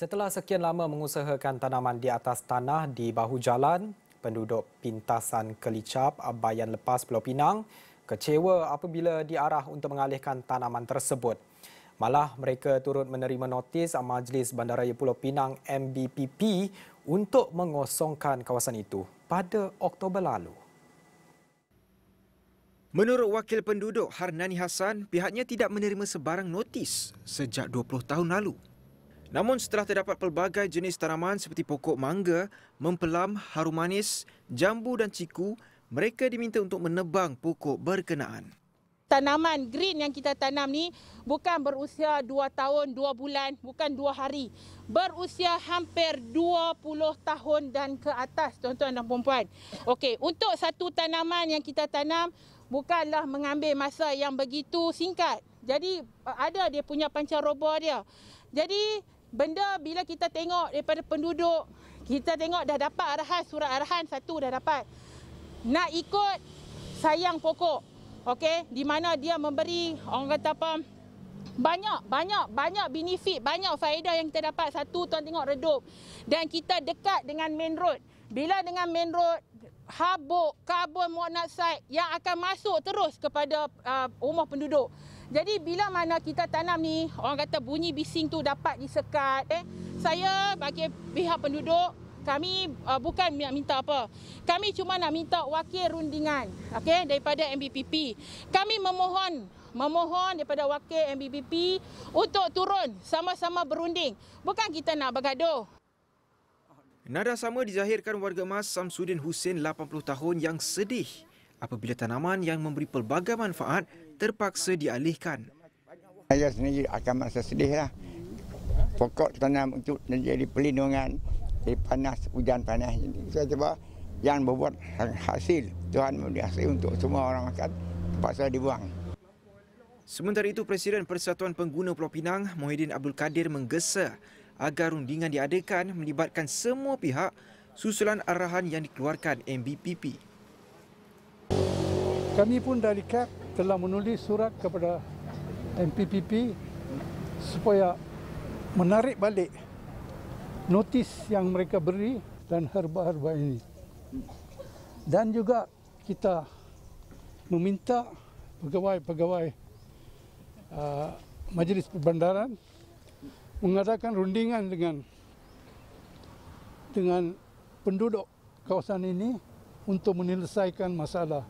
Setelah sekian lama mengusahakan tanaman di atas tanah di bahu jalan, penduduk Pintasan Kelicap, Bayan Lepas, Pulau Pinang kecewa apabila diarah untuk mengalihkan tanaman tersebut. Malah mereka turut menerima notis Majlis Bandaraya Pulau Pinang MBPP untuk mengosongkan kawasan itu pada Oktober lalu. Menurut Wakil Penduduk Harnani Hassan, pihaknya tidak menerima sebarang notis sejak 20 tahun lalu. Namun setelah terdapat pelbagai jenis tanaman seperti pokok mangga, mempelam, harum manis, jambu dan ciku, mereka diminta untuk menebang pokok berkenaan. Tanaman green yang kita tanam ni bukan berusia 2 tahun, 2 bulan, bukan 2 hari. Berusia hampir 20 tahun dan ke atas, tuan-tuan dan puan-puan. Okey, untuk satu tanaman yang kita tanam bukanlah mengambil masa yang begitu singkat. Jadi ada dia punya pancaroba dia. Jadi benda bila kita tengok daripada penduduk, kita tengok dah dapat arahan, surat arahan satu dah dapat. Nak ikut sayang pokok. Okey, di mana dia memberi orang kata apa? Banyak benefit, banyak faedah yang kita dapat. Satu, tuan tengok redup. Dan kita dekat dengan main road. Bila dengan main road, habuk, karbon monoksida yang akan masuk terus kepada rumah penduduk. Jadi bila mana kita tanam ni, orang kata bunyi bising tu dapat disekat. Saya bagi pihak penduduk, kami bukan nak minta apa. Kami cuma nak minta wakil rundingan, okey, daripada MBPP. Kami memohon daripada wakil MBPP untuk turun sama-sama berunding. Bukan kita nak bergaduh. Nada sama dizahirkan warga Mas Samsudin Hussein 80 tahun yang sedih apabila tanaman yang memberi pelbagai manfaat terpaksa dialihkan. Saya sendiri akan merasa sedih lah. Pokok tanam untuk menjadi perlindungan dari panas, hujan panas ini. Saya cuba yang berbuat hasil. Tuhan memberi hasil untuk semua orang makan, terpaksa dibuang. Sementara itu, Presiden Persatuan Pengguna Pulau Pinang, Muhyiddin Abdul Kadir menggesa agar rundingan diadakan melibatkan semua pihak susulan arahan yang dikeluarkan MBPP. Kami pun dari KAP telah menulis surat kepada MPPP supaya menarik balik notis yang mereka beri dan herba-herba ini. Dan juga kita meminta pegawai-pegawai Majlis Perbandaran mengadakan rundingan dengan penduduk kawasan ini untuk menyelesaikan masalah.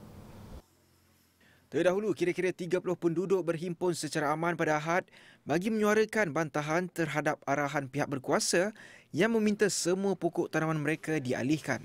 Terdahulu, kira-kira 30 penduduk berhimpun secara aman pada Ahad bagi menyuarakan bantahan terhadap arahan pihak berkuasa yang meminta semua pokok tanaman mereka dialihkan.